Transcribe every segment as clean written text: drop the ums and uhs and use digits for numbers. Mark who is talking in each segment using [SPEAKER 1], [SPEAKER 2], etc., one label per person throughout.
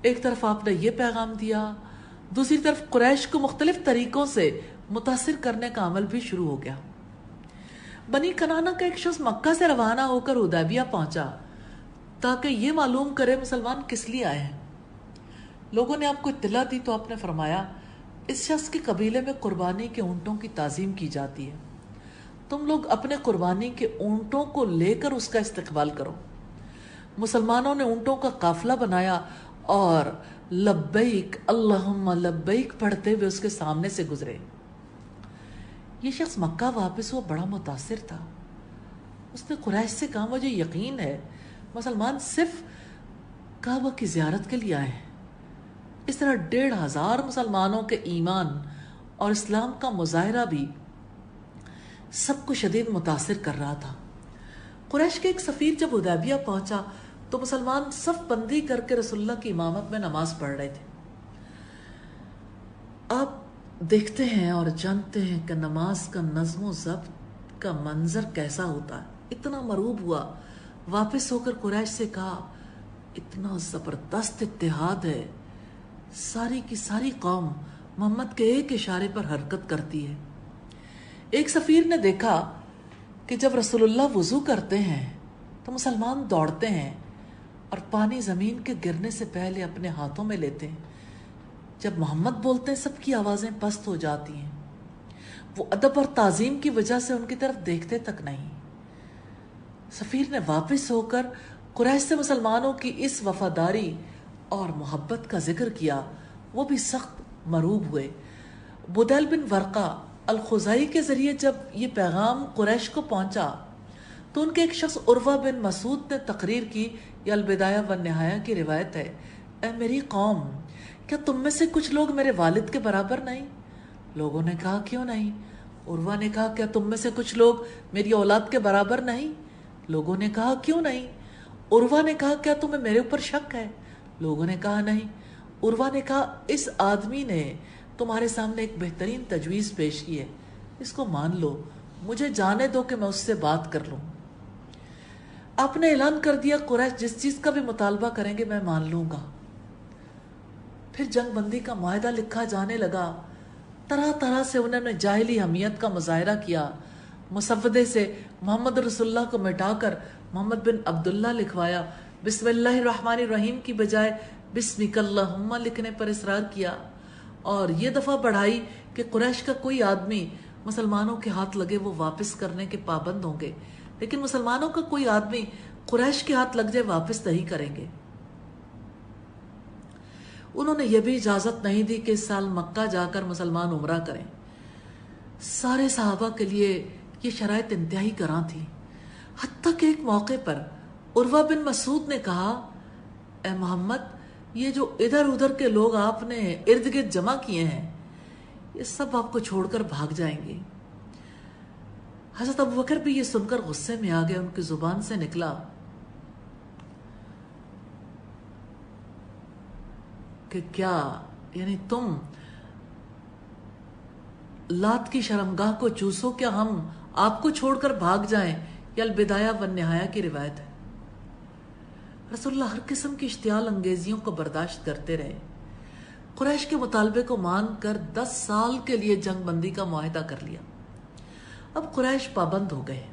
[SPEAKER 1] ایک طرف آپ نے یہ پیغام دیا، دوسری طرف قریش کو مختلف طریقوں سے متاثر کرنے کا عمل بھی شروع ہو گیا۔ بنی کنانہ کا ایک شخص مکہ سے روانہ ہو کر حدیبیہ پہنچا تاکہ یہ معلوم کرے مسلمان کس لیے آئے ہیں۔ لوگوں نے آپ کو اطلاع دی تو آپ نے فرمایا، اس شخص کے قبیلے میں قربانی کے اونٹوں کی تعظیم کی جاتی ہے، تم لوگ اپنے قربانی کے اونٹوں کو لے کر اس کا استقبال کرو۔ مسلمانوں نے اونٹوں کا قافلہ بنایا اور لبیک اللہم لبیک پڑھتے ہوئے اس کے سامنے سے گزرے۔ یہ شخص مکہ واپس ہوا بڑا متاثر تھا۔ اس نے قریش سے کہا، مجھے یقین ہے مسلمان صرف کعبہ کی زیارت کے لیے آئے ہیں۔ اس طرح 1500 مسلمانوں کے ایمان اور اسلام کا مظاہرہ بھی سب کو شدید متاثر کر رہا تھا۔ قریش کے ایک سفیر جب حدیبیہ پہنچا تو مسلمان صف بندی کر کے رسول اللہ کی امامت میں نماز پڑھ رہے تھے۔ آپ دیکھتے ہیں اور جانتے ہیں کہ نماز کا نظم و ضبط کا منظر کیسا ہوتا ہے۔ اتنا مرعوب ہوا، واپس ہو کر قریش سے کہا، اتنا زبردست اتحاد ہے، ساری کی ساری قوم محمد کے ایک اشارے پر حرکت کرتی ہے۔ ایک سفیر نے دیکھا کہ جب رسول اللہ وضو کرتے ہیں تو مسلمان دوڑتے ہیں اور پانی زمین کے گرنے سے پہلے اپنے ہاتھوں میں لیتے ہیں۔ جب محمد بولتے ہیں سب کی آوازیں پست ہو جاتی ہیں۔ وہ ادب اور تعظیم کی وجہ سے ان کی طرف دیکھتے تک نہیں۔ سفیر نے واپس ہو کر قریش سے مسلمانوں کی اس وفاداری اور محبت کا ذکر کیا، وہ بھی سخت مرعوب ہوئے۔ بدیل بن ورقہ الخزائی کے ذریعے جب یہ پیغام قریش کو پہنچا تو ان کے ایک شخص عروہ بن مسعود نے تقریر کی، یہ البدایہ والنہایہ کی روایت ہے، اے میری قوم، کیا تم میں سے کچھ لوگ میرے والد کے برابر نہیں؟ لوگوں نے کہا، کیوں نہیں؟ عروہ نے کہا، کیا تم میں سے کچھ لوگ میری اولاد کے برابر نہیں؟ لوگوں نے کہا، کیوں نہیں؟ عروہ نے کہا، کیا تمہیں میرے اوپر شک ہے؟ لوگوں نے کہا، نہیں۔ عروہ نے کہا، اس آدمی نے تمہارے سامنے ایک بہترین تجویز پیش کی ہے، اس کو مان لو، مجھے جانے دو کہ میں اس سے بات کر لوں۔ آپ نے اعلان کر دیا، قریش جس چیز کا بھی مطالبہ کریں گے میں مان لوں گا۔ پھر جنگ بندی کا معاہدہ لکھا جانے لگا۔ طرح طرح سے انہوں نے جاہلی حمیت کا مظاہرہ کیا۔ مسودے سے محمد رسول اللہ کو مٹا کر محمد بن عبداللہ لکھوایا۔ بسم اللہ الرحمن الرحیم کی بجائے بسمک اللہم لکھنے پر اصرار کیا، اور یہ دفعہ بڑھائی کہ قریش کا کوئی آدمی مسلمانوں کے ہاتھ لگے وہ واپس کرنے کے پابند ہوں گے، لیکن مسلمانوں کا کوئی آدمی قریش کے ہاتھ لگ جائے واپس نہیں کریں گے۔ انہوں نے یہ بھی اجازت نہیں دی کہ اس سال مکہ جا کر مسلمان عمرہ کریں۔ سارے صحابہ کے لیے یہ شرائط انتہائی گراں تھی، حتیٰ کہ ایک موقع پر عروہ بن مسعود نے کہا، اے محمد، یہ جو ادھر ادھر کے لوگ آپ نے ارد گرد جمع کیے ہیں یہ سب آپ کو چھوڑ کر بھاگ جائیں گے۔ حضرت ابوبکر بھی یہ سن کر غصے میں آ گئے۔ ان کی زبان سے نکلا کہ کیا یعنی تم لات کی شرمگاہ کو چوسو، کیا ہم آپ کو چھوڑ کر بھاگ جائیں؟ یہ البدایہ والنہایہ کی روایت ہے۔ رسول اللہ ہر قسم کی اشتعال انگیزیوں کو برداشت کرتے رہے۔ قریش کے مطالبے کو مان کر 10 سال کے لیے جنگ بندی کا معاہدہ کر لیا۔ اب قریش پابند ہو گئے۔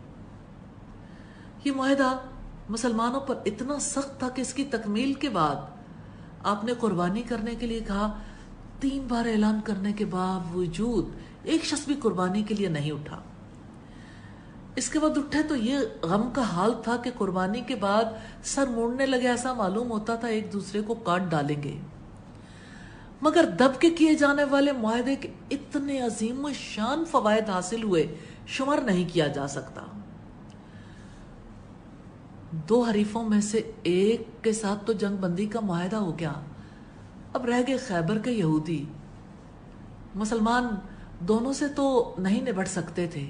[SPEAKER 1] یہ معاہدہ مسلمانوں پر اتنا سخت تھا کہ اس کی تکمیل کے بعد آپ نے قربانی کرنے کے لیے کہا۔ 3 بار اعلان کرنے کے باوجود ایک شخص بھی قربانی کے لیے نہیں اٹھا۔ اس کے بعد اٹھے تو یہ غم کا حال تھا کہ قربانی کے بعد سر موڑنے لگے، ایسا معلوم ہوتا تھا ایک دوسرے کو کاٹ ڈالیں گے۔ مگر دب کے کیے جانے والے معاہدے کے اتنے عظیم و شان فوائد حاصل ہوئے، شمار نہیں کیا جا سکتا۔ 2 حریفوں میں سے ایک کے ساتھ تو جنگ بندی کا معاہدہ ہو گیا، اب رہ گئے خیبر کے یہودی۔ مسلمان دونوں سے تو نہیں نبٹ سکتے تھے،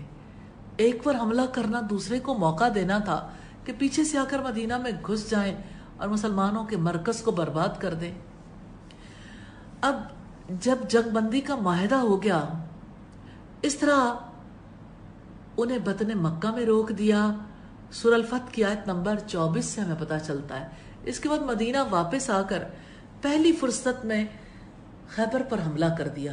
[SPEAKER 1] ایک پر حملہ کرنا دوسرے کو موقع دینا تھا کہ پیچھے سے آ کر مدینہ میں گھس جائیں اور مسلمانوں کے مرکز کو برباد کر دیں۔ اب جب جنگ بندی کا معاہدہ ہو گیا، اس طرح انہیں بطن مکہ میں روک دیا۔ سورہ الفتح کی آیت نمبر 24 سے ہمیں پتہ چلتا ہے۔ اس کے بعد مدینہ واپس آ کر پہلی فرصت میں خیبر پر حملہ کر دیا